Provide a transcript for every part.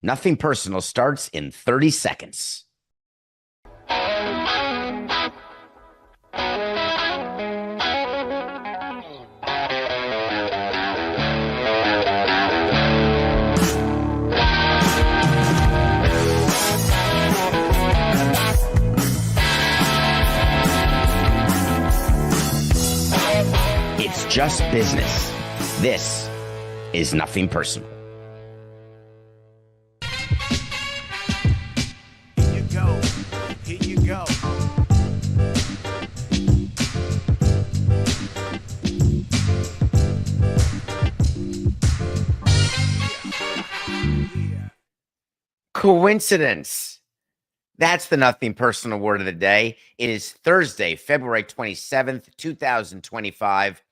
Nothing Personal starts in 30 seconds. It's just business. This is Nothing Personal. Here you go. Here you go. Coincidence. That's the Nothing Personal word of the day. It is Thursday, February 27th, 2025.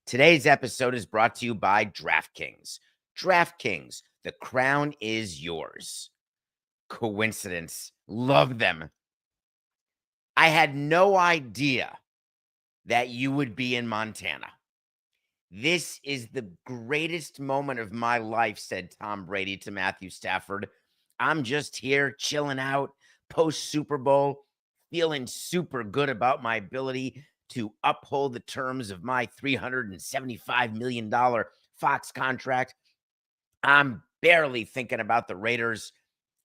Today's episode is brought to you by DraftKings. DraftKings, the crown is yours. Coincidence. Love them. I had no idea that you would be in Montana. This is the greatest moment of my life, said Tom Brady to Matthew Stafford. I'm just here chilling out post Super Bowl, feeling super good about my ability to uphold the terms of my $375 million Fox contract. I'm barely thinking about the Raiders.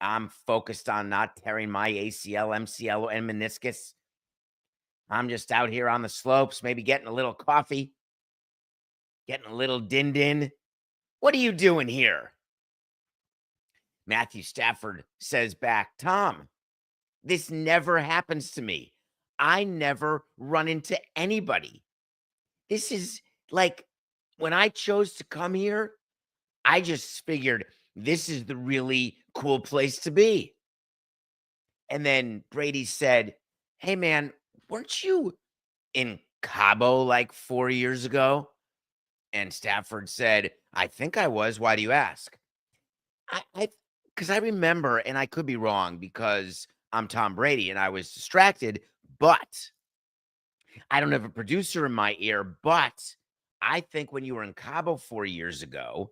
I'm focused on not tearing my ACL, MCL, and meniscus. I'm just out here on the slopes, maybe getting a little coffee, getting a little din-din. What are you doing here? Matthew Stafford says back, Tom, this never happens to me. I never run into anybody. This is like when I chose to come here, I just figured this is the really cool place to be. And then Brady said, hey, man, weren't you in Cabo like 4 years ago? And Stafford said, I think I was. Why do you ask? Because I remember, and I could be wrong because I'm Tom Brady and I was distracted, but I don't have a producer in my ear. But I think when you were in Cabo 4 years ago,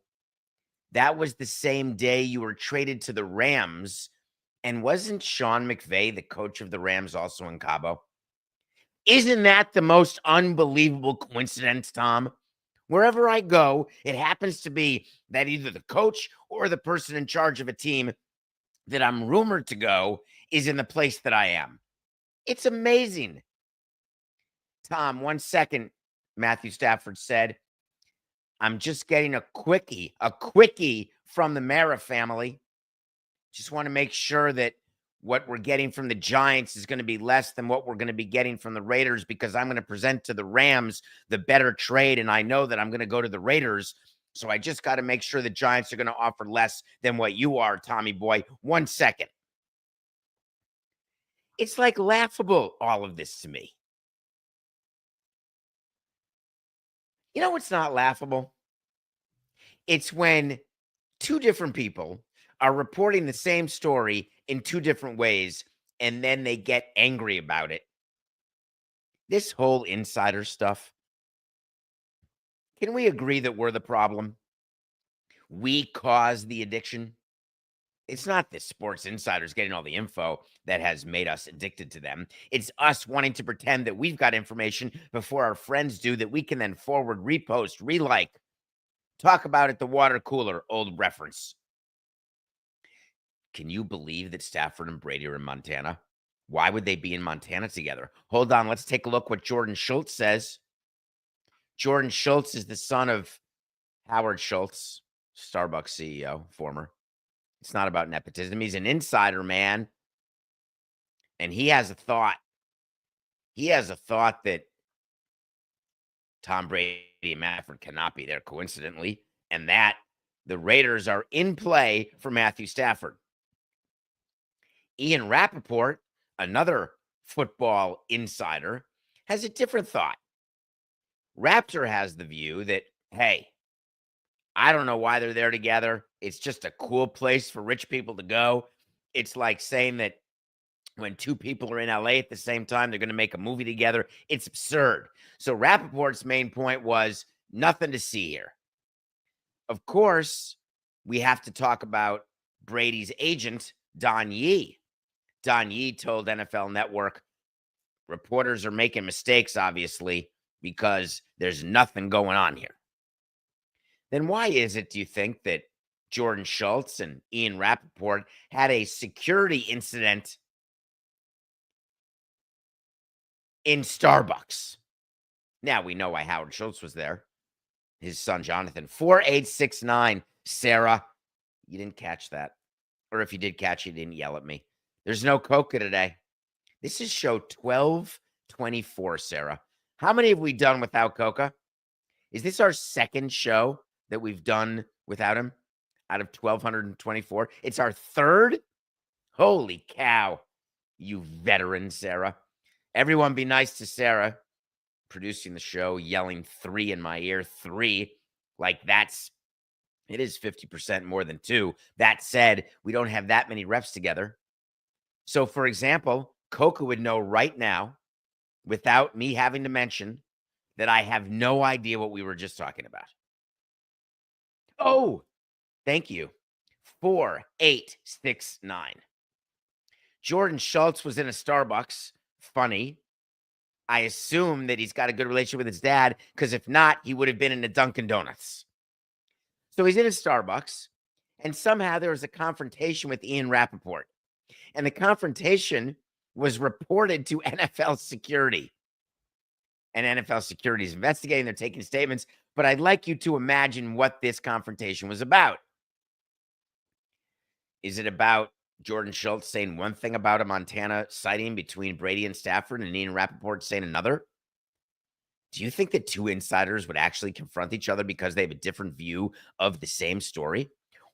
that was the same day you were traded to the Rams. And wasn't Sean McVay, the coach of the Rams, also in Cabo? Isn't that the most unbelievable coincidence, Tom? Wherever I go, it happens to be that either the coach or the person in charge of a team that I'm rumored to go is in the place that I am. It's amazing. Tom, 1 second, Matthew Stafford said. I'm just getting a quickie from the Mara family. Just want to make sure that what we're getting from the Giants is going to be less than what we're going to be getting from the Raiders because I'm going to present to the Rams the better trade, and I know that I'm going to go to the Raiders. So I just got to make sure the Giants are going to offer less than what you are, Tommy boy. 1 second. It's like laughable, all of this to me. You know what's not laughable? It's when two different people are reporting the same story in two different ways, and then they get angry about it. This whole insider stuff, can we agree that we're the problem? We cause the addiction. It's not the sports insiders getting all the info that has made us addicted to them. It's us wanting to pretend that we've got information before our friends do that we can then forward, repost, relike, talk about at the water cooler, old reference. Can you believe that Stafford and Brady are in Montana? Why would they be in Montana together? Hold on, let's take a look what Jordan Schultz says. Jordan Schultz is the son of Howard Schultz, Starbucks CEO, former. It's not about nepotism. He's an insider, man. And he has a thought. He has a thought that Tom Brady and Stafford cannot be there coincidentally, and that the Raiders are in play for Matthew Stafford. Ian Rappaport, another football insider, has a different thought. Raptor has the view that, hey, I don't know why they're there together. It's just a cool place for rich people to go. It's like saying that when two people are in LA at the same time, they're going to make a movie together. It's absurd. So Rappaport's main point was nothing to see here. Of course, we have to talk about Brady's agent, Don Yee. Don Yee told NFL Network, reporters are making mistakes, obviously, because there's nothing going on here. Then why is it, do you think, that Jordan Schultz and Ian Rappaport had a security incident in Starbucks? Now we know why Howard Schultz was there. His son, Jonathan. 4869. Sarah, you didn't catch that. Or if you did catch it, you didn't yell at me. There's no Coca today. This is show 1224, Sarah. How many have we done without Coca? Is this our second show that we've done without him out of 1,224? It's our third? Holy cow, you veteran, Sarah. Everyone be nice to Sarah, producing the show, yelling 3 in my ear, 3. Like it is 50% more than 2. That said, we don't have that many reps together. So, for example, Coca would know right now, without me having to mention, that I have no idea what we were just talking about. Oh, thank you. 4869. Jordan Schultz was in a Starbucks. Funny. I assume that he's got a good relationship with his dad, because if not, he would have been in a Dunkin' Donuts. So he's in a Starbucks, and somehow there was a confrontation with Ian Rappaport. And the confrontation was reported to NFL security. And NFL security is investigating. They're taking statements. But I'd like you to imagine what this confrontation was about. Is it about Jordan Schultz saying one thing about a Montana sighting between Brady and Stafford and Ian Rappaport saying another? Do you think that two insiders would actually confront each other because they have a different view of the same story?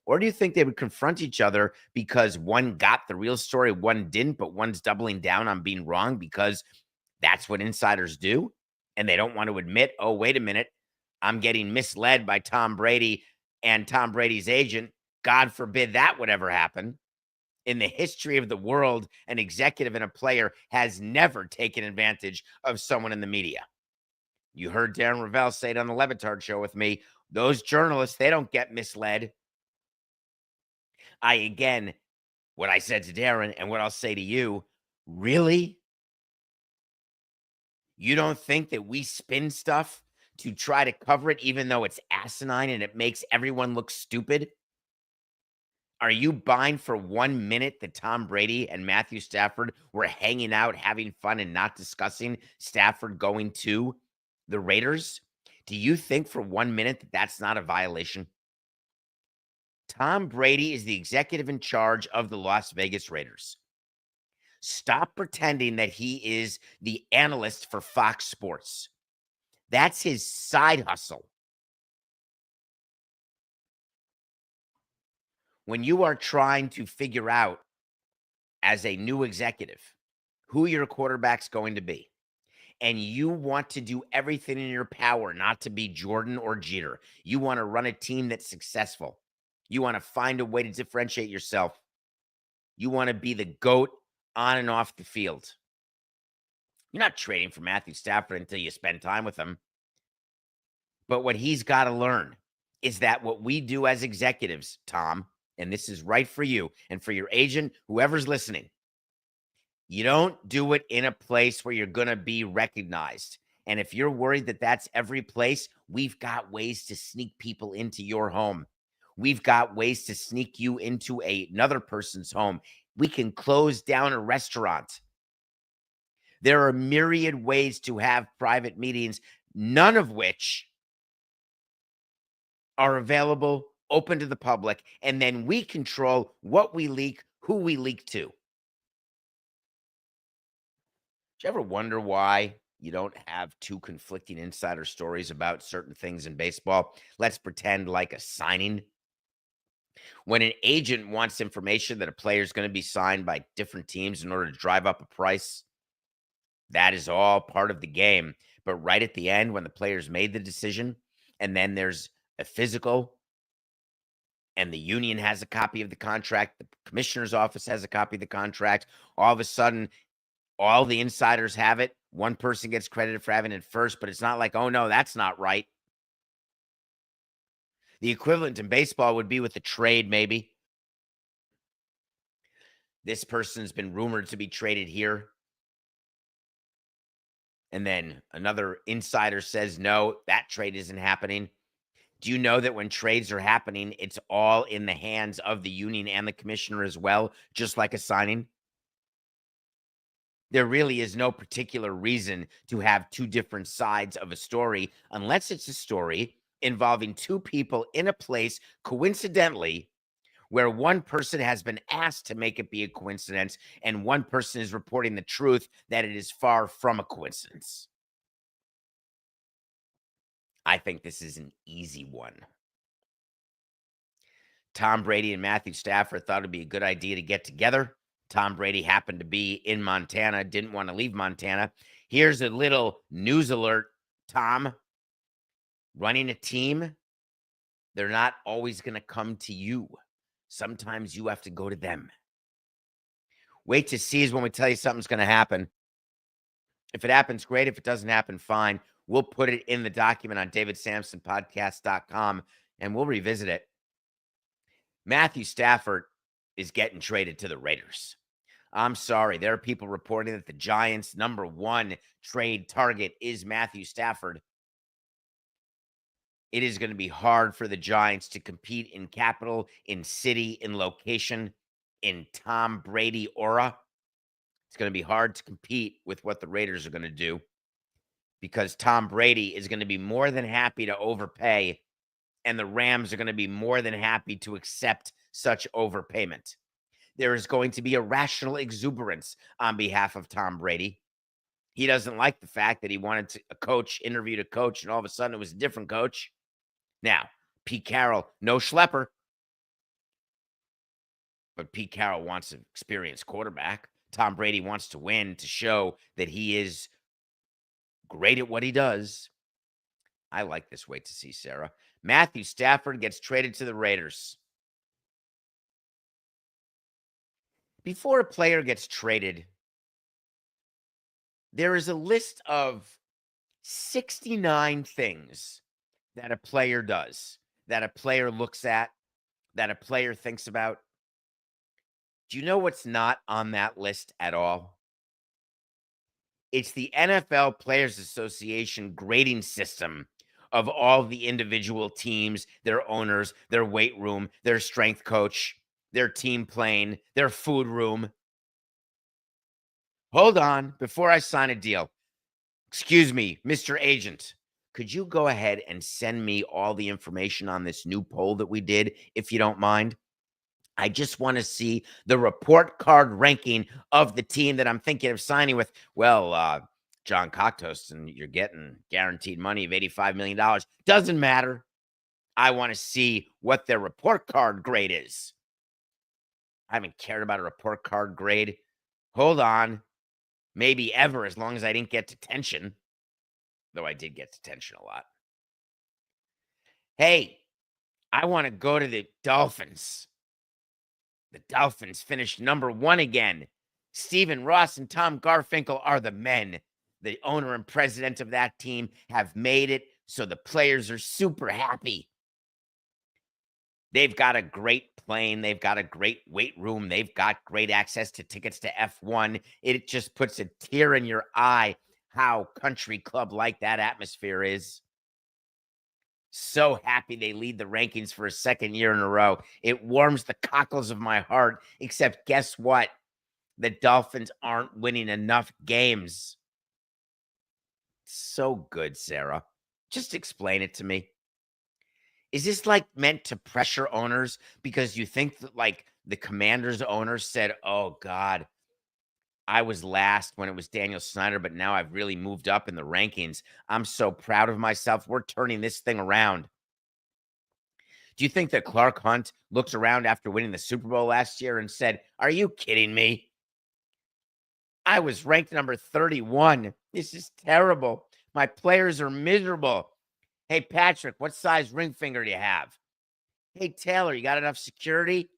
Or do you think they would confront each other because one got the real story, one didn't, but one's doubling down on being wrong because that's what insiders do? And they don't want to admit, oh, wait a minute, I'm getting misled by Tom Brady and Tom Brady's agent. God forbid that would ever happen. In the history of the world, an executive and a player has never taken advantage of someone in the media. You heard Darren Ravel say it on the Levitard show with me. Those journalists, they don't get misled. What I said to Darren and what I'll say to you, really? You don't think that we spin stuff to try to cover it even though it's asinine and it makes everyone look stupid? Are you buying for 1 minute that Tom Brady and Matthew Stafford were hanging out, having fun, and not discussing Stafford going to the Raiders? Do you think for 1 minute that that's not a violation? Tom Brady is the executive in charge of the Las Vegas Raiders. Stop pretending that he is the analyst for Fox Sports. That's his side hustle. When you are trying to figure out as a new executive who your quarterback's going to be, and you want to do everything in your power not to be Jordan or Jeter, you want to run a team that's successful, you want to find a way to differentiate yourself, you want to be the GOAT on and off the field. You're not trading for Matthew Stafford until you spend time with him. But what he's got to learn is that what we do as executives, Tom, and this is right for you and for your agent, whoever's listening, you don't do it in a place where you're going to be recognized. And if you're worried that that's every place, we've got ways to sneak people into your home. We've got ways to sneak you into another person's home. We can close down a restaurant. There are myriad ways to have private meetings, none of which are available, open to the public, and then we control what we leak, who we leak to. Do you ever wonder why you don't have two conflicting insider stories about certain things in baseball? Let's pretend like a signing. When an agent wants information that a player is going to be signed by different teams in order to drive up a price, that is all part of the game. But right at the end, when the players made the decision, and then there's a physical, and the union has a copy of the contract, the commissioner's office has a copy of the contract, all of a sudden, all the insiders have it. One person gets credited for having it first, but it's not like, oh no, that's not right. The equivalent in baseball would be with the trade, maybe. This person's been rumored to be traded here. And then another insider says, no, that trade isn't happening. Do you know that when trades are happening, it's all in the hands of the union and the commissioner as well, just like a signing? There really is no particular reason to have two different sides of a story unless it's a story involving two people in a place coincidentally where one person has been asked to make it be a coincidence and one person is reporting the truth that it is far from a coincidence. I think this is an easy one. Tom Brady and Matthew Stafford thought it'd be a good idea to get together. Tom Brady happened to be in Montana, didn't want to leave Montana. Here's a little news alert, Tom. Running a team, they're not always going to come to you. Sometimes you have to go to them. Wait to see is when we tell you something's going to happen. If it happens, great. If it doesn't happen, fine. We'll put it in the document on davidsamsonpodcast.com and we'll revisit it. Matthew Stafford is getting traded to the Raiders. I'm sorry. There are people reporting that the Giants' number one trade target is Matthew Stafford. It is going to be hard for the Giants to compete in capital, in city, in location, in Tom Brady aura. It's going to be hard to compete with what the Raiders are going to do because Tom Brady is going to be more than happy to overpay, and the Rams are going to be more than happy to accept such overpayment. There is going to be a rational exuberance on behalf of Tom Brady. He doesn't like the fact that he wanted to, a coach, interviewed a coach, and all of a sudden it was a different coach. Now, Pete Carroll, no schlepper, but Pete Carroll wants an experienced quarterback. Tom Brady wants to win to show that he is great at what he does. I like this. Wait to see, Sarah. Matthew Stafford gets traded to the Raiders. Before a player gets traded, there is a list of 69 things that a player does, that a player looks at, that a player thinks about. Do you know what's not on that list at all? It's the NFL Players Association grading system of all the individual teams, their owners, their weight room, their strength coach, their team plane, their food room. Hold on, before I sign a deal. Excuse me, Mr. Agent. Could you go ahead and send me all the information on this new poll that we did, if you don't mind? I just want to see the report card ranking of the team that I'm thinking of signing with. Well, John Cocktoast, and you're getting guaranteed money of $85 million. Doesn't matter. I want to see what their report card grade is. I haven't cared about a report card grade. Hold on. Maybe ever, as long as I didn't get detention. Though I did get detention a lot. Hey, I want to go to the Dolphins. The Dolphins finished number one again. Stephen Ross and Tom Garfinkel are the men. The owner and president of that team have made it, so the players are super happy. They've got a great plane. They've got a great weight room. They've got great access to tickets to F1. It just puts a tear in your eye how country club like that atmosphere is. So happy they lead the rankings for a second year in a row. It warms the cockles of my heart, except guess what? The Dolphins aren't winning enough games. So good, Sarah. Just explain it to me. Is this like meant to pressure owners because you think that like the Commanders owner said, oh God, I was last when it was Daniel Snyder, but now I've really moved up in the rankings. I'm so proud of myself. We're turning this thing around. Do you think that Clark Hunt looked around after winning the Super Bowl last year and said, are you kidding me? I was ranked number 31. This is terrible. My players are miserable. Hey, Patrick, what size ring finger do you have? Hey, Taylor, you got enough security?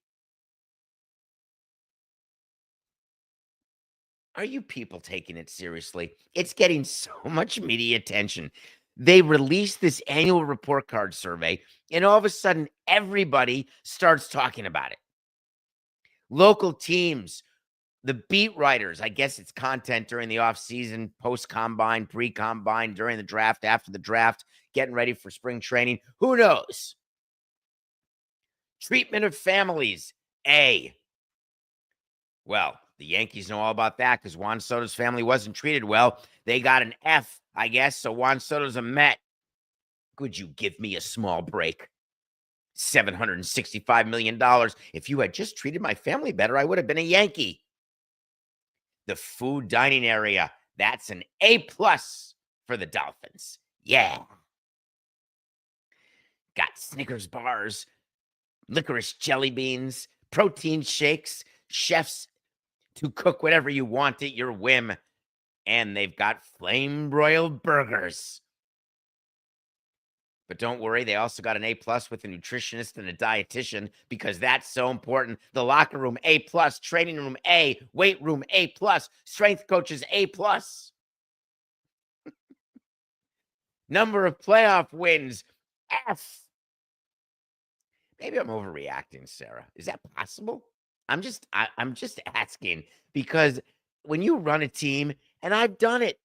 Are you people taking it seriously? It's getting so much media attention. They released this annual report card survey, and all of a sudden, everybody starts talking about it. Local teams the beat writers, I guess it's content during the offseason, post-combine, pre-combine, during the draft, after the draft, getting ready for spring training. Who knows? Treatment of families, A. Well, the Yankees know all about that because Juan Soto's family wasn't treated well. They got an F, I guess, so Juan Soto's a Met. Could you give me a small break? $765 million. If you had just treated my family better, I would have been a Yankee. The food dining area, that's an A+ for the Dolphins. Yeah. Got Snickers bars, licorice jelly beans, protein shakes, chefs to cook whatever you want at your whim. And they've got flame broiled burgers. But don't worry, they also got an A+ with a nutritionist and a dietitian because that's so important. The locker room, A+, training room, A, weight room, A+, strength coaches, A+. Number of playoff wins, F. Maybe I'm overreacting, Sarah. Is that possible? I'm just asking because when you run a team, and I've done it,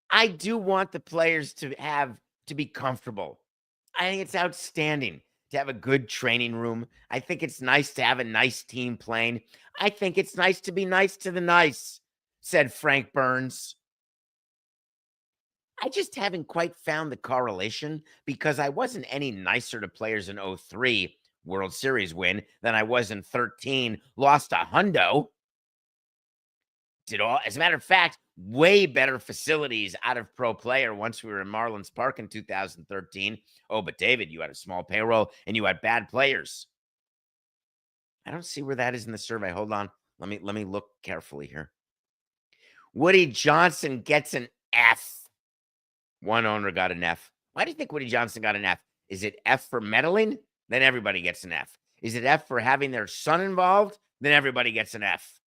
I do want the players to be comfortable. I think it's outstanding to have a good training room. I think it's nice to have a nice team playing. I think it's nice to be nice to the nice, said Frank Burns. I just haven't quite found the correlation because I wasn't any nicer to players in 03 World Series win than I was in 13, lost a hundo. As a matter of fact, way better facilities out of Pro Player once we were in Marlins Park in 2013. Oh, but David, you had a small payroll and you had bad players. I don't see where that is in the survey. Hold on. Let me look carefully here. Woody Johnson gets an F. One owner got an F. Why do you think Woody Johnson got an F? Is it F for meddling? Then everybody gets an F. Is it F for having their son involved? Then everybody gets an F.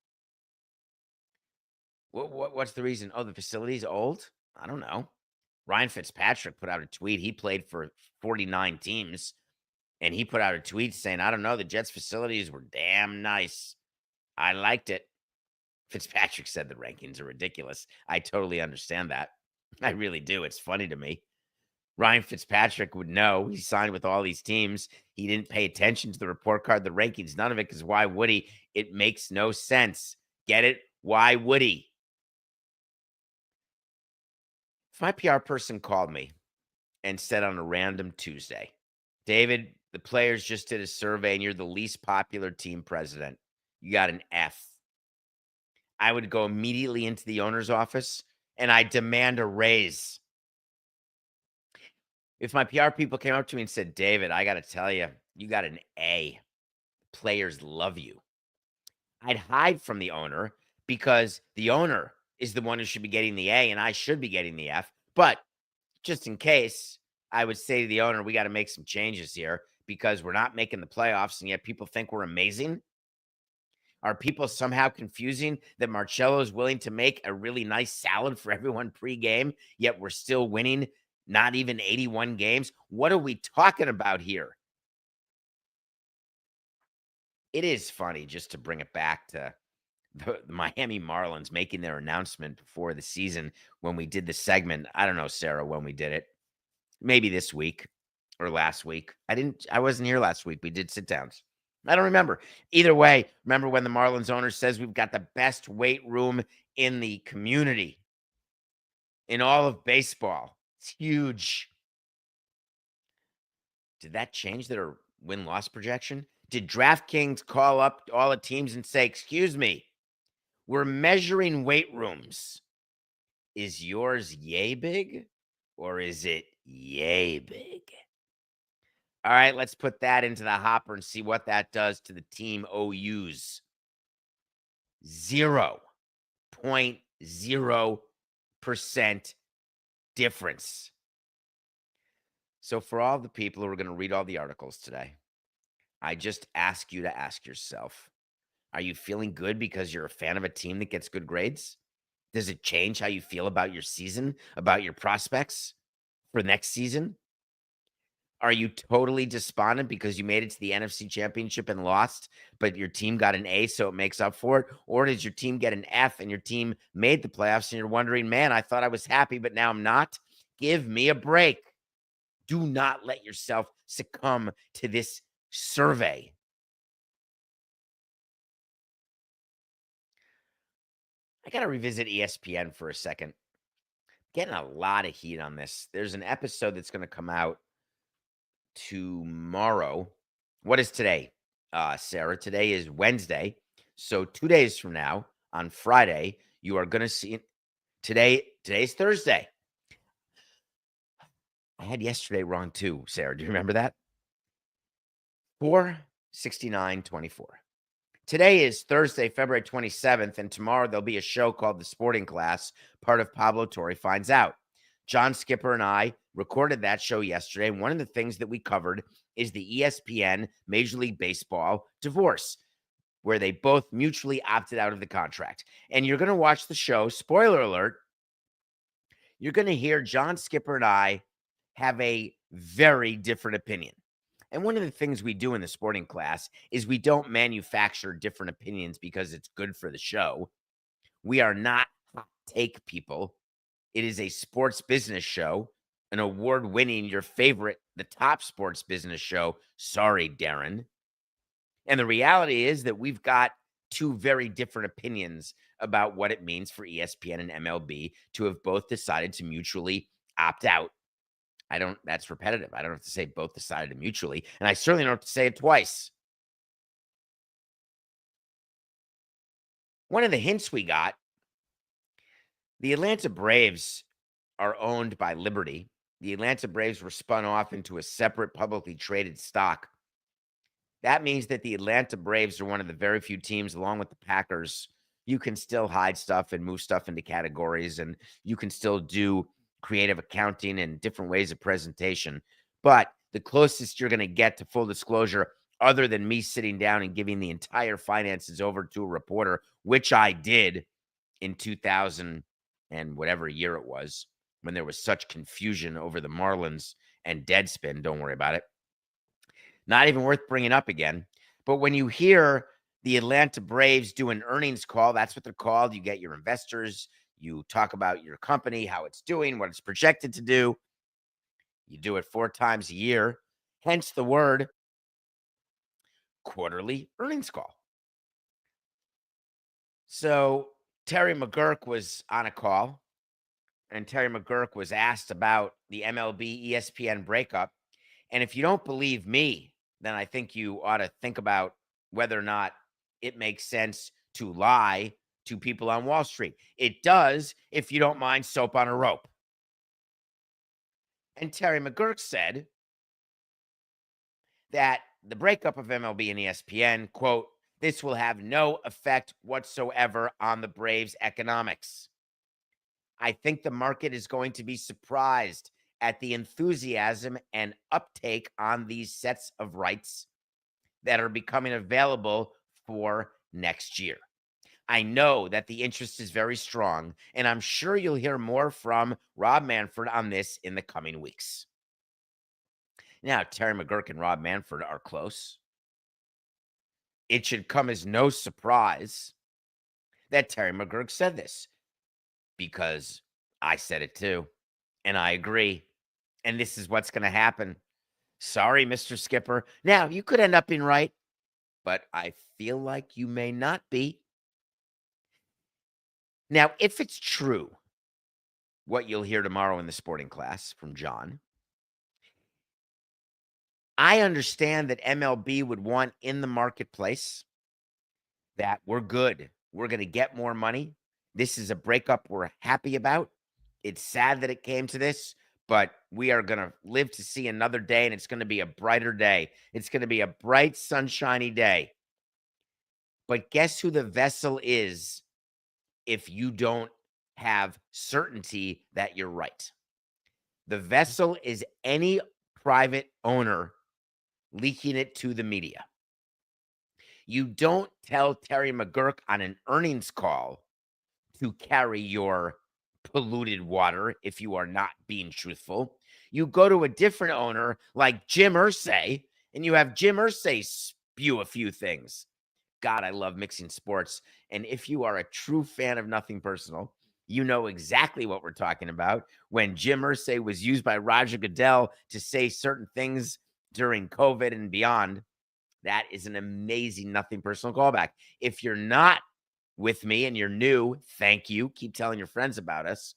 What's the reason? Oh, the facility's old? I don't know. Ryan Fitzpatrick put out a tweet. He played for 49 teams, and he put out a tweet saying, I don't know, the Jets facilities were damn nice. I liked it. Fitzpatrick said the rankings are ridiculous. I totally understand that. I really do. It's funny to me. Ryan Fitzpatrick would know. He signed with all these teams. He didn't pay attention to the report card, the rankings, none of it, because why would he? It makes no sense. Get it? Why would he? If my PR person called me and said on a random Tuesday, David, the players just did a survey and you're the least popular team president, you got an F, I would go immediately into the owner's office and I demand a raise. If my PR people came up to me and said, David, I got to tell you, you got an A. Players love you. I'd hide from the owner because the owner is the one who should be getting the A and I should be getting the F. But just in case, I would say to the owner, we got to make some changes here because we're not making the playoffs and yet people think we're amazing. Are people somehow confusing that Marcello is willing to make a really nice salad for everyone pregame, yet we're still winning not even 81 games? What are we talking about here? It is funny just to bring it back to the Miami Marlins making their announcement before the season when we did the segment. I don't know, Sarah, when we did it. Maybe this week or last week. I wasn't here last week. We did sit downs. I don't remember. Either way, remember when the Marlins owner says we've got the best weight room in the community, in all of baseball. It's huge. Did that change their win-loss projection? Did DraftKings call up all the teams and say, excuse me, we're measuring weight rooms. Is yours yay big or is it yay big? All right, let's put that into the hopper and see what that does to the team OUs. 0.0% difference. So for all the people who are going to read all the articles today, I just ask you to ask yourself, are you feeling good because you're a fan of a team that gets good grades? Does it change how you feel about your season, about your prospects for next season? Are you totally despondent because you made it to the NFC Championship and lost, but your team got an A, so it makes up for it? Or did your team get an F and your team made the playoffs and you're wondering, man, I thought I was happy, but now I'm not? Give me a break. Do not let yourself succumb to this survey. I got to revisit ESPN for a second. Getting a lot of heat on this. There's an episode that's going to come out tomorrow. What is today, Sarah? Today is Wednesday. So 2 days from now, on Friday, you are going to see Today's Thursday. I had yesterday wrong too, Sarah. Do you remember that? 4/69/24. Today is Thursday, February 27th, and tomorrow there'll be a show called The Sporting Class, part of Pablo Torre Finds Out. John Skipper and I recorded that show yesterday, and one of the things that we covered is the ESPN Major League Baseball divorce, where they both mutually opted out of the contract. And you're going to watch the show, spoiler alert, you're going to hear John Skipper and I have a very different opinion. And one of the things we do in the Sporting Class is we don't manufacture different opinions because it's good for the show. We are not hot take people. It is a sports business show, an award-winning, your favorite, the top sports business show. Sorry, Darren. And the reality is that we've got two very different opinions about what it means for ESPN and MLB to have both decided to mutually opt out. That's repetitive. I don't have to say both decided to mutually, and I certainly don't have to say it twice. One of the hints we got, the Atlanta Braves are owned by Liberty. The Atlanta Braves were spun off into a separate publicly traded stock. That means that the Atlanta Braves are one of the very few teams, along with the Packers, you can still hide stuff and move stuff into categories, and you can still do creative accounting and different ways of presentation. But the closest you're going to get to full disclosure, other than me sitting down and giving the entire finances over to a reporter, which I did in 2000 and whatever year it was, when there was such confusion over the Marlins and Deadspin. Don't worry about it. Not even worth bringing up again. But when you hear the Atlanta Braves do an earnings call, that's what they're called. You get your investors, you talk about your company, how it's doing, what it's projected to do. You do it 4 times a year, hence the word quarterly earnings call. So Terry McGurk was on a call, and Terry McGurk was asked about the MLB ESPN breakup. And if you don't believe me, then I think you ought to think about whether or not it makes sense to lie to people on Wall Street. It does, if you don't mind soap on a rope. And Terry McGurk said that the breakup of MLB and ESPN, quote, this will have no effect whatsoever on the Braves' economics. I think the market is going to be surprised at the enthusiasm and uptake on these sets of rights that are becoming available for next year. I know that the interest is very strong, and I'm sure you'll hear more from Rob Manfred on this in the coming weeks. Now, Terry McGurk and Rob Manfred are close. It should come as no surprise that Terry McGurk said this, because I said it too, and I agree. And this is what's going to happen. Sorry, Mr. Skipper. Now, you could end up being right, but I feel like you may not be. Now, if it's true, what you'll hear tomorrow in the Sporting Class from John, I understand that MLB would want in the marketplace that we're good. We're going to get more money. This is a breakup we're happy about. It's sad that it came to this, but we are going to live to see another day, and it's going to be a brighter day. It's going to be a bright, sunshiny day. But guess who the vessel is if you don't have certainty that you're right? The vessel is any private owner leaking it to the media. You don't tell Terry McGurk on an earnings call to carry your polluted water if you are not being truthful. You go to a different owner like Jim Irsay, and you have Jim Irsay spew a few things. God, I love mixing sports. And if you are a true fan of Nothing Personal, you know exactly what we're talking about. When Jim Irsay was used by Roger Goodell to say certain things during COVID and beyond, that is an amazing Nothing Personal callback. If you're not with me and you're new, thank you. Keep telling your friends about us.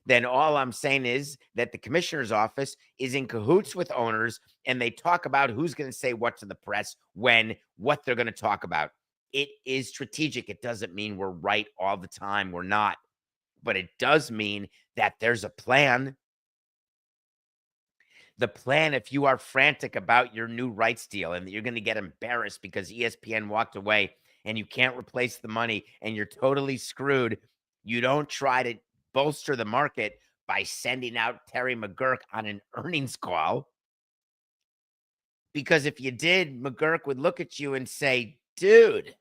Then all I'm saying is that the commissioner's office is in cahoots with owners, and they talk about who's going to say what to the press, when, what they're going to talk about. It is strategic. It doesn't mean we're right all the time. We're not. But it does mean that there's a plan. The plan, if you are frantic about your new rights deal and that you're going to get embarrassed because ESPN walked away and you can't replace the money and you're totally screwed, you don't try to bolster the market by sending out Terry McGurk on an earnings call. Because if you did, McGurk would look at you and say, dude,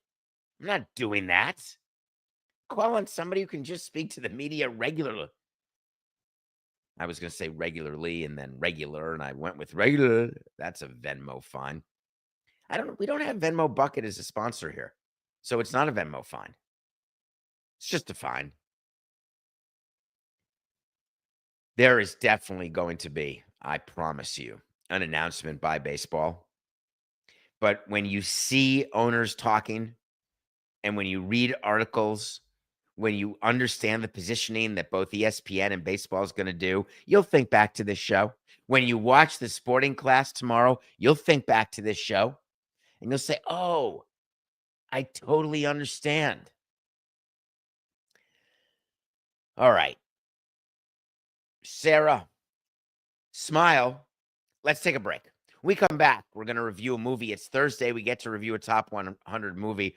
I'm not doing that. Call on somebody who can just speak to the media regularly. I was going to say regularly and then regular, and I went with regular. That's a Venmo fine. We don't have Venmo Bucket as a sponsor here. So it's not a Venmo fine. It's just a fine. There is definitely going to be, I promise you, an announcement by baseball. But when you see owners talking and when you read articles, when you understand the positioning that both ESPN and baseball is going to do, you'll think back to this show. When you watch the sporting class tomorrow, you'll think back to this show and you'll say, oh, I totally understand. All right. Sarah, smile. Let's take a break. We come back. We're going to review a movie. It's Thursday. We get to review a top 100 movie.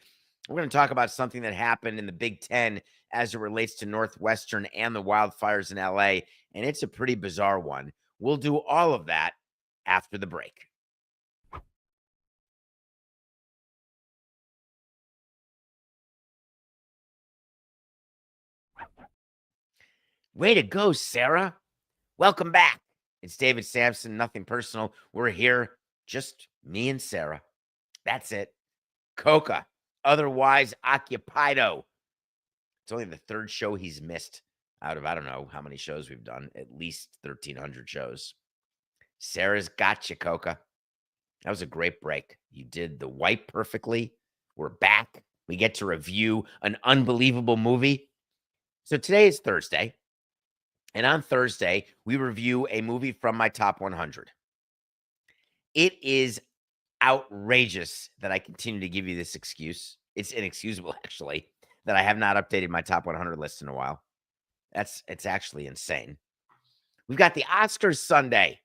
We're going to talk about something that happened in the Big Ten as it relates to Northwestern and the wildfires in LA. And it's a pretty bizarre one. We'll do all of that after the break. Way to go, Sarah. Welcome back. It's David Sampson, Nothing Personal. We're here, just me and Sarah. That's it. Coca, otherwise occupido. It's only the third show he's missed out of, I don't know how many shows we've done, at least 1,300 shows. Sarah's got you, Coca. That was a great break. You did the wipe perfectly. We're back. We get to review an unbelievable movie. So today is Thursday. And on Thursday, we review a movie from my top 100. It is outrageous that I continue to give you this excuse. It's inexcusable, actually, that I have not updated my top 100 list in a while. It's actually insane. We've got the Oscars Sunday.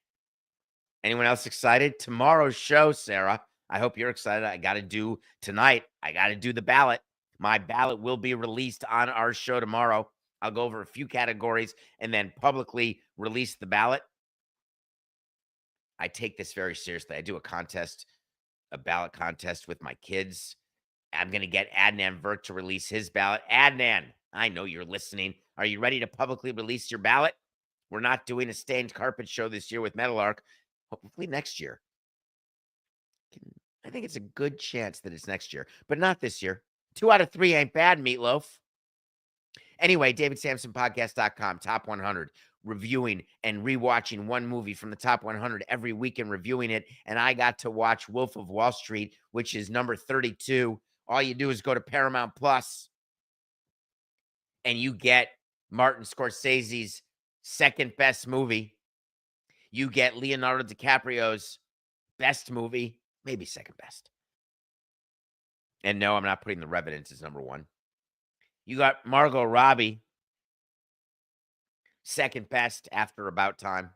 Anyone else excited? Tomorrow's show, Sarah. I hope you're excited. I got to do the ballot. My ballot will be released on our show tomorrow. I'll go over a few categories and then publicly release the ballot. I take this very seriously. I do a ballot contest with my kids. I'm going to get Adnan Virk to release his ballot. Adnan, I know you're listening. Are you ready to publicly release your ballot? We're not doing a stained carpet show this year with Metal Hopefully next year. I think it's a good chance that it's next year, but not this year. 2 out of 3 ain't bad, Meatloaf. Anyway, DavidSampsonPodcast.com, top 100, reviewing and rewatching one movie from the top 100 every week and reviewing it. And I got to watch Wolf of Wall Street, which is number 32. All you do is go to Paramount Plus and you get Martin Scorsese's second best movie. You get Leonardo DiCaprio's best movie, maybe second best. And no, I'm not putting The Revenant as number 1. You got Margot Robbie, second best after About Time.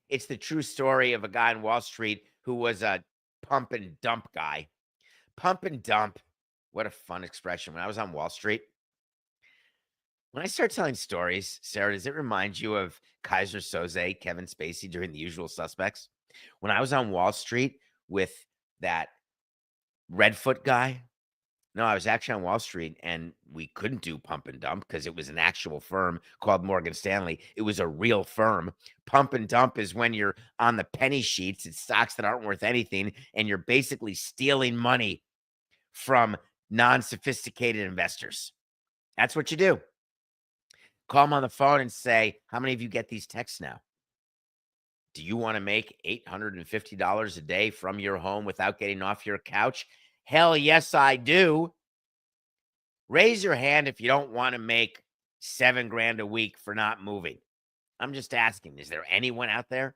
It's the true story of a guy on Wall Street who was a pump and dump guy. Pump and dump. What a fun expression. When I was on Wall Street, when I start telling stories, Sarah, does it remind you of Kaiser Soze, Kevin Spacey during The Usual Suspects? When I was on Wall Street with that Redfoot guy, No, I was actually on Wall Street, and we couldn't do pump and dump because it was an actual firm called Morgan Stanley. It was a real firm. Pump and dump is when you're on the penny sheets. It's stocks that aren't worth anything, and you're basically stealing money from non-sophisticated investors. That's what you do. Call them on the phone and say, how many of you get these texts now? Do you want to make $850 a day from your home without getting off your couch? Hell yes, I do. Raise your hand if you don't want to make $7,000 a week for not moving. I'm just asking, is there anyone out there?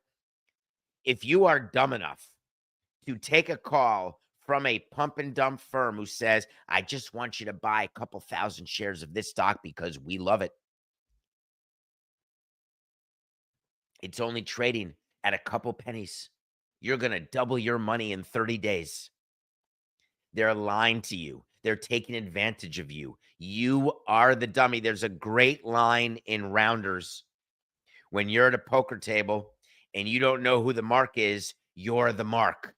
If you are dumb enough to take a call from a pump and dump firm who says, I just want you to buy a couple thousand shares of this stock because we love it. It's only trading at a couple pennies. You're going to double your money in 30 days. They're lying to you. They're taking advantage of you. You are the dummy. There's a great line in Rounders. When you're at a poker table and you don't know who the mark is, you're the mark.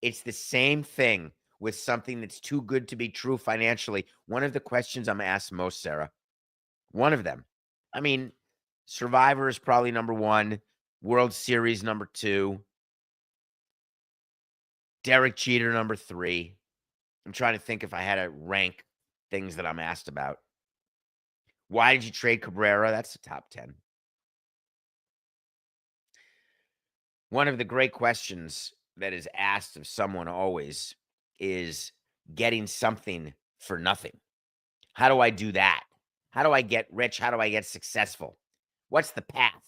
It's the same thing with something that's too good to be true financially. One of the questions I'm asked most, Sarah, one of them. I mean, Survivor is probably number one, World Series number two, Derek Jeter number three. I'm trying to think if I had to rank things that I'm asked about. Why did you trade Cabrera? That's the top 10. One of the great questions that is asked of someone always is getting something for nothing. How do I do that? How do I get rich? How do I get successful? What's the path?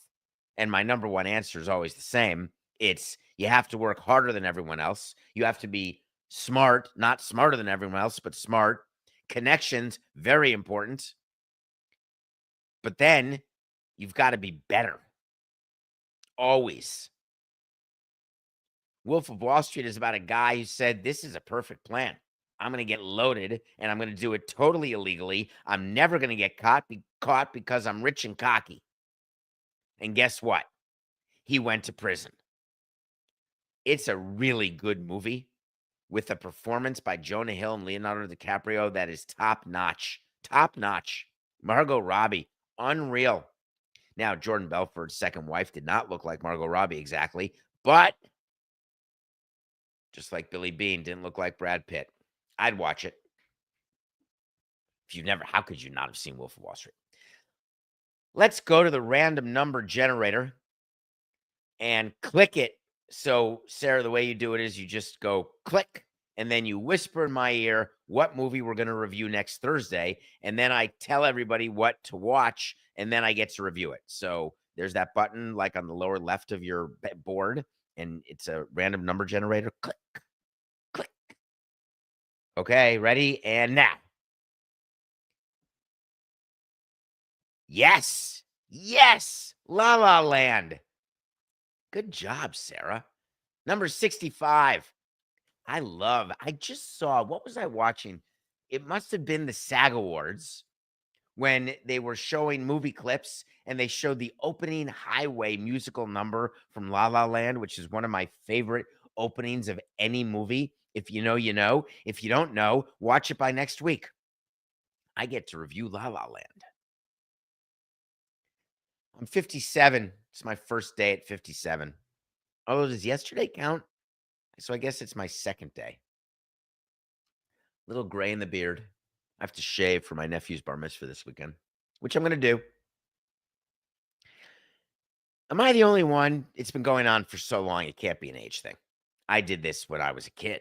And my number one answer is always the same. It's you have to work harder than everyone else. You have to be smart, not smarter than everyone else, but smart. Connections, very important. But then you've got to be better. Always. Wolf of Wall Street is about a guy who said, this is a perfect plan. I'm going to get loaded and I'm going to do it totally illegally. I'm never going to get caught because I'm rich and cocky. And guess what? He went to prison. It's a really good movie with a performance by Jonah Hill and Leonardo DiCaprio that is top notch. Top notch. Margot Robbie, unreal. Now, Jordan Belfort's second wife did not look like Margot Robbie exactly, but just like Billy Bean didn't look like Brad Pitt. I'd watch it. If you've never, how could you not have seen Wolf of Wall Street? Let's go to the random number generator and click it. So, Sarah, the way you do it is you just go click, and then you whisper in my ear what movie we're going to review next Thursday, and then I tell everybody what to watch, and then I get to review it. So there's that button like on the lower left of your board, and it's a random number generator. Click, click. Okay, ready? And now. Yes, yes, La La Land. Good job, Sarah. Number 65. I just saw, what was I watching? It must have been the SAG Awards when they were showing movie clips and they showed the opening highway musical number from La La Land, which is one of my favorite openings of any movie. If you know, you know. If you don't know, watch it by next week. I get to review La La Land. I'm 57. It's my first day at 57. Oh, does yesterday count? So I guess it's my second day. Little gray in the beard. I have to shave for my nephew's bar mitzvah this weekend, which I'm going to do. Am I the only one? It's been going on for so long, it can't be an age thing. I did this when I was a kid.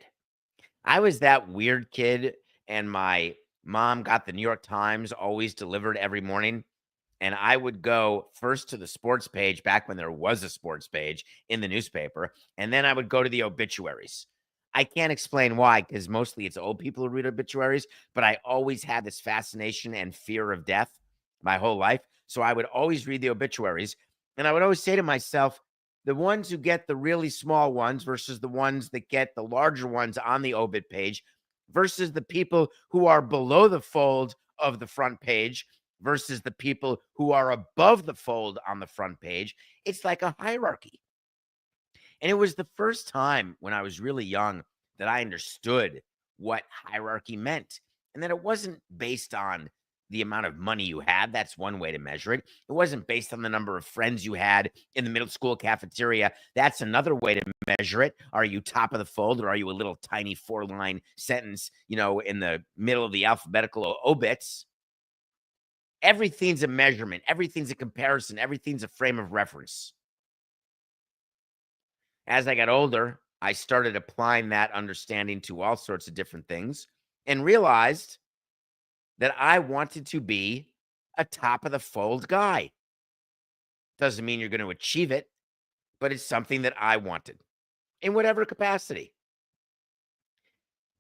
I was that weird kid, and my mom got the New York Times always delivered every morning. And I would go first to the sports page back when there was a sports page in the newspaper. And then I would go to the obituaries. I can't explain why, because mostly it's old people who read obituaries, but I always had this fascination and fear of death my whole life. So I would always read the obituaries. And I would always say to myself, the ones who get the really small ones versus the ones that get the larger ones on the obit page versus the people who are below the fold of the front page versus the people who are above the fold on the front page. It's like a hierarchy. And it was the first time when I was really young that I understood what hierarchy meant. And that it wasn't based on the amount of money you had. That's one way to measure it. It wasn't based on the number of friends you had in the middle school cafeteria. That's another way to measure it. Are you top of the fold, or are you a little tiny 4-line sentence, in the middle of the alphabetical obits? Everything's a measurement. Everything's a comparison. Everything's a frame of reference. As I got older, I started applying that understanding to all sorts of different things and realized that I wanted to be a top of the fold guy. Doesn't mean you're going to achieve it, but it's something that I wanted in whatever capacity.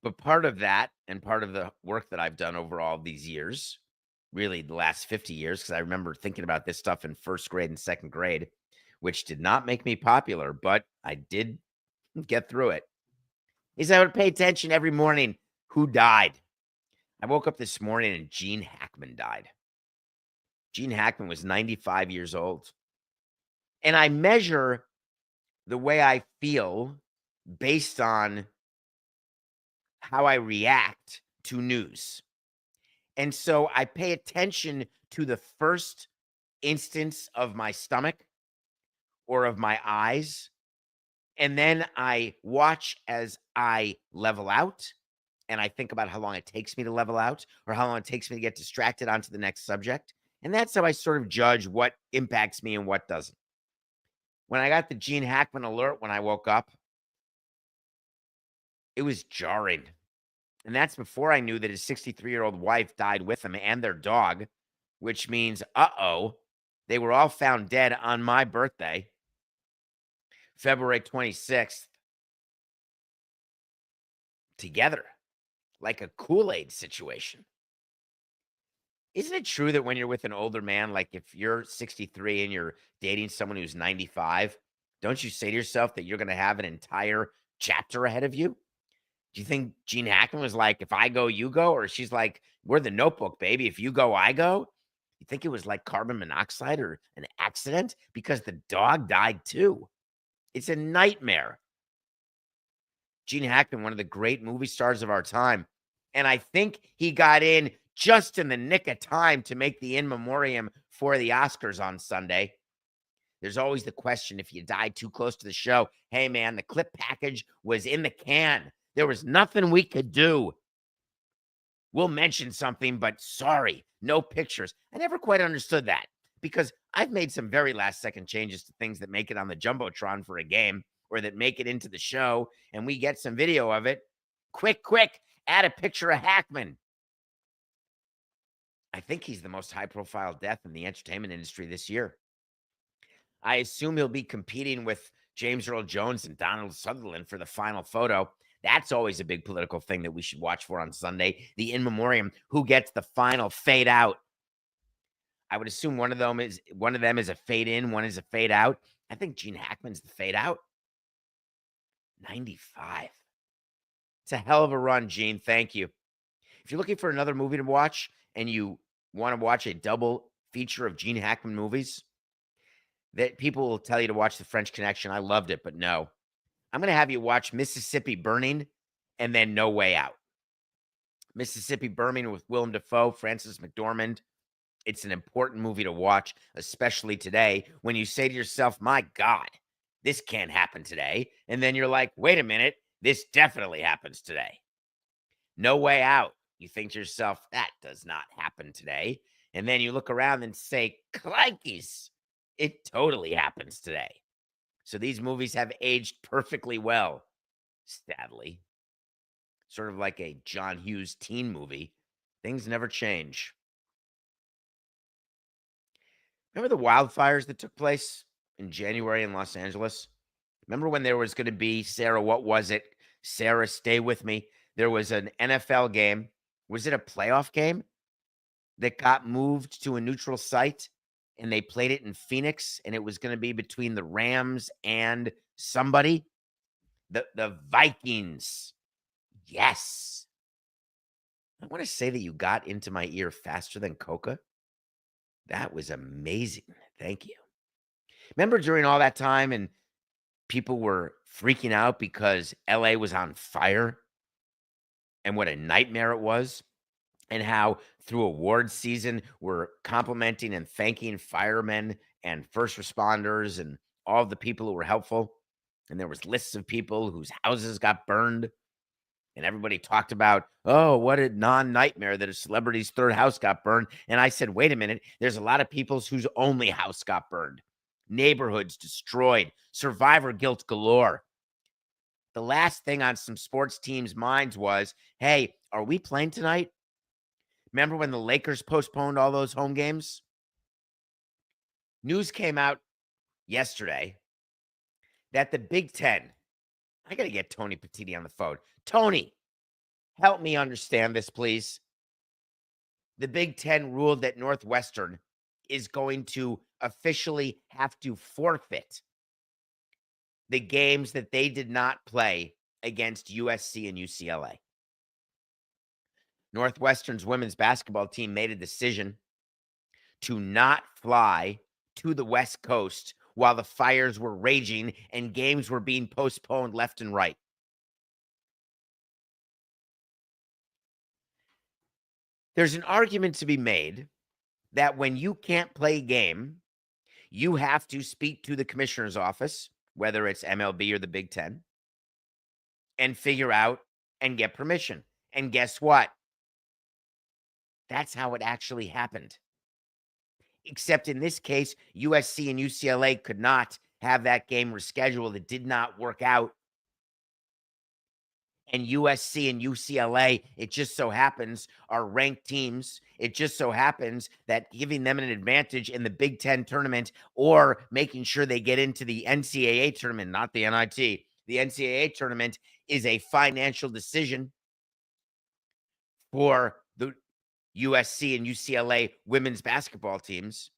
But part of that, and part of the work that I've done over all these years, really the last 50 years, because I remember thinking about this stuff in first grade and second grade, which did not make me popular, but I did get through it, is I would pay attention every morning who died. I woke up this morning and Gene Hackman died. Gene Hackman was 95 years old. And I measure the way I feel based on how I react to news. And so I pay attention to the first instance of my stomach or of my eyes. And then I watch as I level out. And I think about how long it takes me to level out, or how long it takes me to get distracted onto the next subject. And that's how I sort of judge what impacts me and what doesn't. When I got the Gene Hackman alert when I woke up, it was jarring. And that's before I knew that his 63-year-old wife died with him and their dog, which means, they were all found dead on my birthday, February 26th, together, like a Kool-Aid situation. Isn't it true that when you're with an older man, like if you're 63 and you're dating someone who's 95, don't you say to yourself that you're going to have an entire chapter ahead of you? Do you think Gene Hackman was like, if I go, you go? Or she's like, we're the Notebook, baby. If you go, I go? You think it was like carbon monoxide or an accident? Because the dog died too. It's a nightmare. Gene Hackman, one of the great movie stars of our time. And I think he got in just in the nick of time to make the in memoriam for the Oscars on Sunday. There's always the question, if you died too close to the show, hey man, the clip package was in the can. There was nothing we could do. We'll mention something, but sorry, no pictures. I never quite understood that, because I've made some very last second changes to things that make it on the Jumbotron for a game, or that make it into the show, and we get some video of it. Quick, add a picture of Hackman. I think he's the most high-profile death in the entertainment industry this year. I assume he'll be competing with James Earl Jones and Donald Sutherland for the final photo. That's always a big political thing that we should watch for on Sunday. The in memoriam, who gets the final fade out. I would assume one of them is a fade in, one is a fade out. I think Gene Hackman's the fade out. 95. It's a hell of a run, Gene. Thank you. If you're looking for another movie to watch and you want to watch a double feature of Gene Hackman movies, that people will tell you to watch The French Connection. I loved it, but no. I'm going to have you watch Mississippi Burning and then No Way Out. Mississippi Burning with Willem Dafoe, Frances McDormand. It's an important movie to watch, especially today, when you say to yourself, my God, this can't happen today. And then you're like, wait a minute, this definitely happens today. No Way Out. You think to yourself, that does not happen today. And then you look around and say, crikeys, it totally happens today. So these movies have aged perfectly well, sadly. Sort of like a John Hughes teen movie. Things never change. Remember the wildfires that took place in January in Los Angeles? Remember when there was going to be, Sarah, what was it? Sarah, stay with me. There was an NFL game. Was it a playoff game that got moved to a neutral site? And they played it in Phoenix, and it was going to be between the Rams and somebody. The Vikings. Yes. I want to say that you got into my ear faster than Coca. That was amazing. Thank you. Remember during all that time and people were freaking out because LA was on fire? and what a nightmare it was, and how through award season we're complimenting and thanking firemen and first responders and all the people who were helpful. And there was lists of people whose houses got burned. And everybody talked about, oh, what a non-nightmare that a celebrity's third house got burned. And I said, wait a minute, there's a lot of people whose only house got burned, neighborhoods destroyed, survivor guilt galore. The last thing on some sports teams' minds was, hey, are we playing tonight? Remember when the Lakers postponed all those home games? News came out yesterday that the Big Ten, I got to get Tony Petiti on the phone. Tony, help me understand this, please. The Big Ten ruled that Northwestern is going to officially have to forfeit the games that they did not play against USC and UCLA. Northwestern's women's basketball team made a decision to not fly to the West Coast while the fires were raging and games were being postponed left and right. There's an argument to be made that when you can't play a game, you have to speak to the commissioner's office, whether it's MLB or the Big Ten, and figure out and get permission. And guess what? That's how it actually happened. Except in this case, USC and UCLA could not have that game rescheduled. It did not work out. And USC and UCLA, it just so happens, are ranked teams. It just so happens that giving them an advantage in the Big Ten tournament or making sure they get into the NCAA tournament, not the NIT, the NCAA tournament is a financial decision for the USC and UCLA women's basketball teams.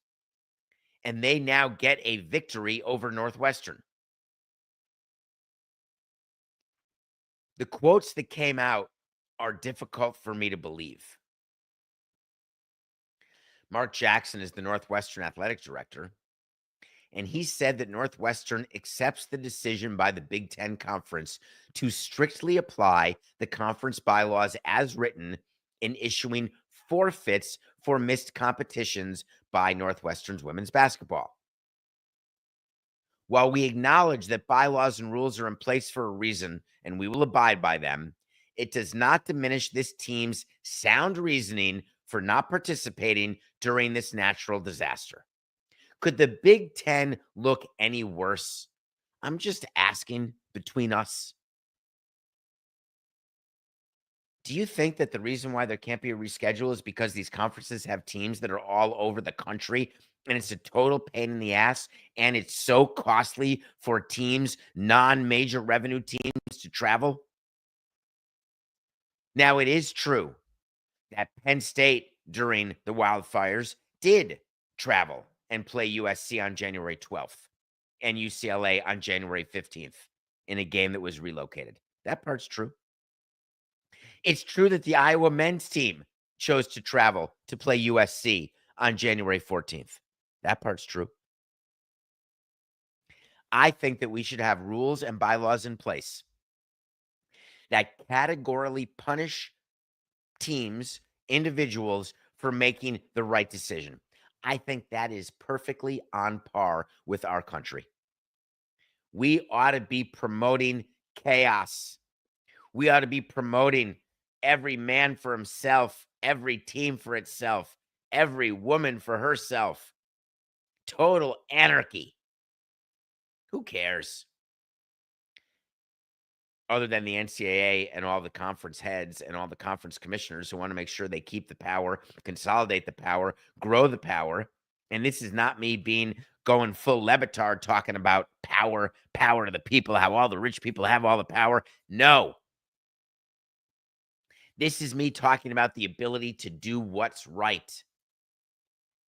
And they now get a victory over Northwestern. The quotes that came out are difficult for me to believe. Mark Jackson is the Northwestern athletic director, and he said that Northwestern accepts the decision by the Big Ten Conference to strictly apply the conference bylaws as written in issuing forfeits for missed competitions by Northwestern's women's basketball. While we acknowledge that bylaws and rules are in place for a reason and we will abide by them, it does not diminish this team's sound reasoning for not participating during this natural disaster. Could the Big Ten look any worse? I'm just asking between us. Do you think that the reason why there can't be a reschedule is because these conferences have teams that are all over the country and it's a total pain in the ass and it's so costly for teams, non-major revenue teams, to travel? Now, it is true that Penn State during the wildfires did travel and play USC on January 12th and UCLA on January 15th in a game that was relocated. That part's true. It's true that the Iowa men's team chose to travel to play USC on January 14th. That part's true. I think that we should have rules and bylaws in place that categorically punish teams, individuals, for making the right decision. I think that is perfectly on par with our country. We ought to be promoting chaos. We ought to be promoting every man for himself, every team for itself, every woman for herself. Total anarchy. Who cares? Other than the NCAA and all the conference heads and all the conference commissioners who want to make sure they keep the power, consolidate the power, grow the power. And this is not me going full Levitard talking about power to the people, how all the rich people have all the power. No. This is me talking about the ability to do what's right.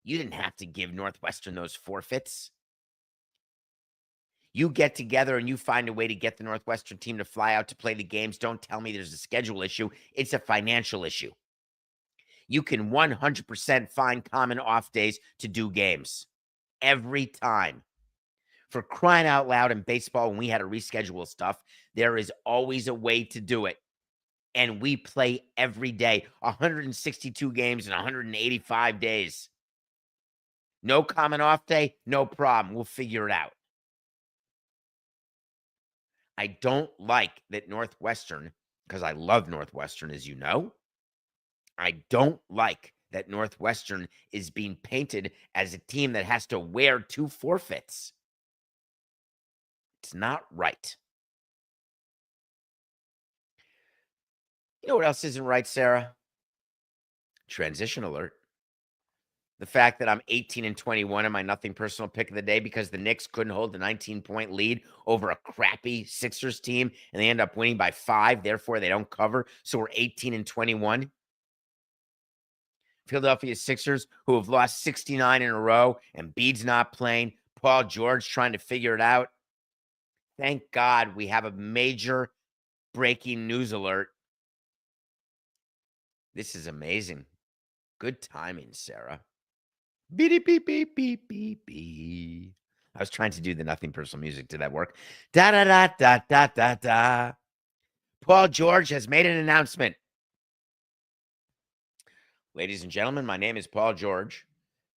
You didn't have to give Northwestern those forfeits. You get together and you find a way to get the Northwestern team to fly out to play the games. Don't tell me there's a schedule issue. It's a financial issue. You can 100% find common off days to do games every time. For crying out loud in baseball, when we had to reschedule stuff, there is always a way to do it. And we play every day, 162 games in 185 days. No common off day, no problem. We'll figure it out. I don't like that Northwestern, because I love Northwestern, as you know. I don't like that Northwestern is being painted as a team that has to wear 2 forfeits. It's not right. You know what else isn't right, Sarah? Transition alert. The fact that I'm 18-21 in my nothing personal pick of the day because the Knicks couldn't hold the 19-point lead over a crappy Sixers team and they end up winning by 5. Therefore, they don't cover. So we're 18-21. Philadelphia Sixers, who have lost 69 in a row, and Embiid's not playing. Paul George trying to figure it out. Thank God we have a major breaking news alert. This is amazing. Good timing, Sarah. Beep, beep, beep, beep, beep, beep. I was trying to do the nothing personal music. Did that work? Da da da da da da da. Paul George has made an announcement. Ladies and gentlemen, my name is Paul George,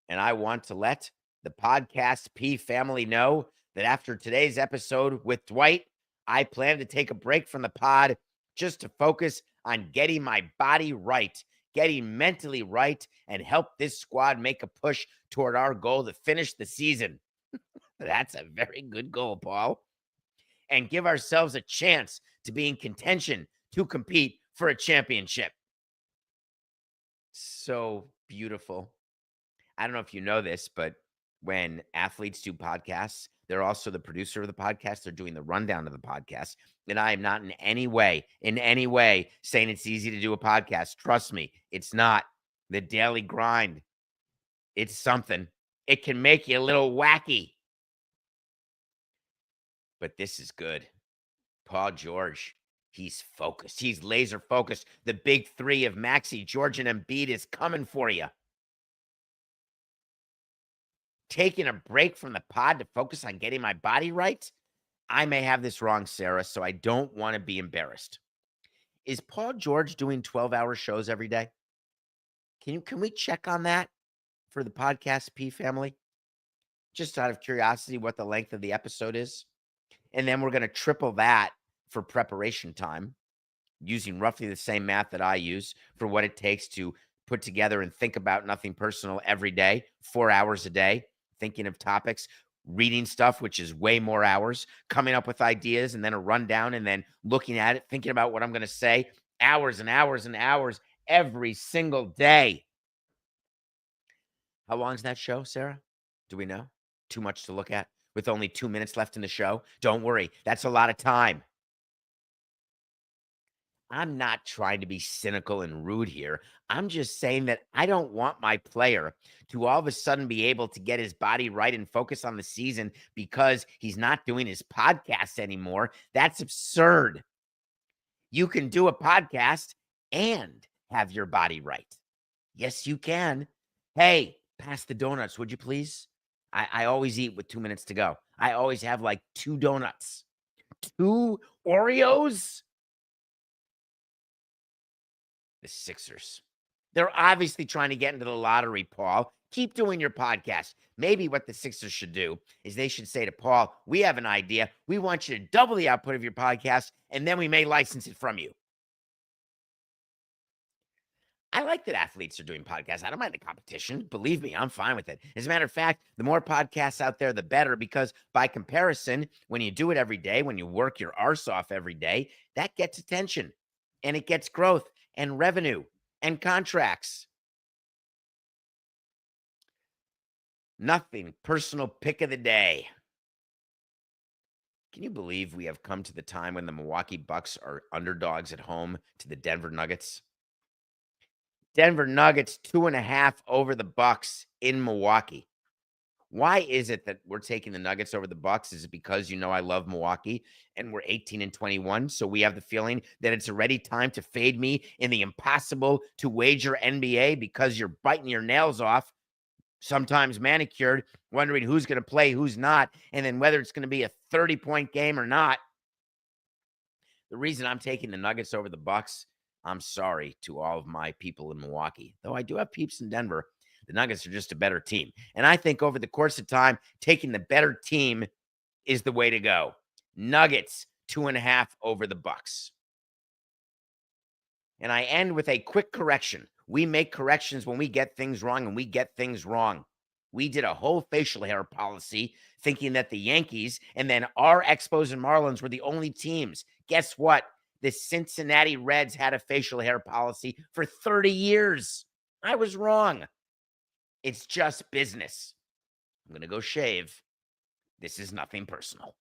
and I want to let the Podcast P family know that after today's episode with Dwight, I plan to take a break from the pod just to focus on getting my body right, getting mentally right, and help this squad make a push toward our goal to finish the season. That's a very good goal, Paul. And give ourselves a chance to be in contention to compete for a championship. So beautiful. I don't know if you know this, but when athletes do podcasts, they're also the producer of the podcast. They're doing the rundown of the podcast. And I am not in any way saying it's easy to do a podcast. Trust me, it's not. The daily grind, it's something. It can make you a little wacky. But this is good. Paul George, he's focused. He's laser focused. The big 3 of Maxey, George, and Embiid is coming for you. Taking a break from the pod to focus on getting my body right? I may have this wrong, Sarah, so I don't want to be embarrassed. Is Paul George doing 12-hour shows every day? Can we check on that for the Podcast P family? Just out of curiosity, what the length of the episode is. And then we're going to triple that for preparation time, using roughly the same math that I use for what it takes to put together and think about nothing personal every day, 4 hours a day, thinking of topics, reading stuff, which is way more hours, coming up with ideas, and then a rundown, and then looking at it, thinking about what I'm going to say, hours and hours and hours every single day. How long is that show, Sarah? Do we know? Too much to look at with only 2 minutes left in the show? Don't worry. That's a lot of time. I'm not trying to be cynical and rude here. I'm just saying that I don't want my player to all of a sudden be able to get his body right and focus on the season because he's not doing his podcast anymore. That's absurd. You can do a podcast and have your body right. Yes, you can. Hey, pass the donuts, would you please? I always eat with 2 minutes to go. I always have like 2 donuts, 2 Oreos. The Sixers. They're obviously trying to get into the lottery, Paul. Keep doing your podcast. Maybe what the Sixers should do is they should say to Paul, we have an idea. We want you to double the output of your podcast, and then we may license it from you. I like that athletes are doing podcasts. I don't mind the competition. Believe me, I'm fine with it. As a matter of fact, the more podcasts out there, the better, because by comparison, when you do it every day, when you work your arse off every day, that gets attention and it gets growth and revenue and contracts. Nothing personal pick of the day. Can you believe we have come to the time when the Milwaukee Bucks are underdogs at home to the Denver Nuggets? Denver Nuggets 2.5 over the Bucks in Milwaukee. Why is it that we're taking the Nuggets over the Bucks? Is it because you know I love Milwaukee and we're 18-21, so we have the feeling that it's already time to fade me in the impossible to wager NBA because you're biting your nails off, sometimes manicured, wondering who's going to play, who's not, and then whether it's going to be a 30-point game or not. The reason I'm taking the Nuggets over the Bucks I'm sorry to all of my people in Milwaukee, though I do have peeps in Denver. The Nuggets are just a better team. And I think over the course of time, taking the better team is the way to go. Nuggets 2.5 over the Bucks. And I end with a quick correction. We make corrections when we get things wrong, and we get things wrong. We did a whole facial hair policy thinking that the Yankees and then our Expos and Marlins were the only teams. Guess what? The Cincinnati Reds had a facial hair policy for 30 years. I was wrong. It's just business. I'm going to go shave. This is nothing personal.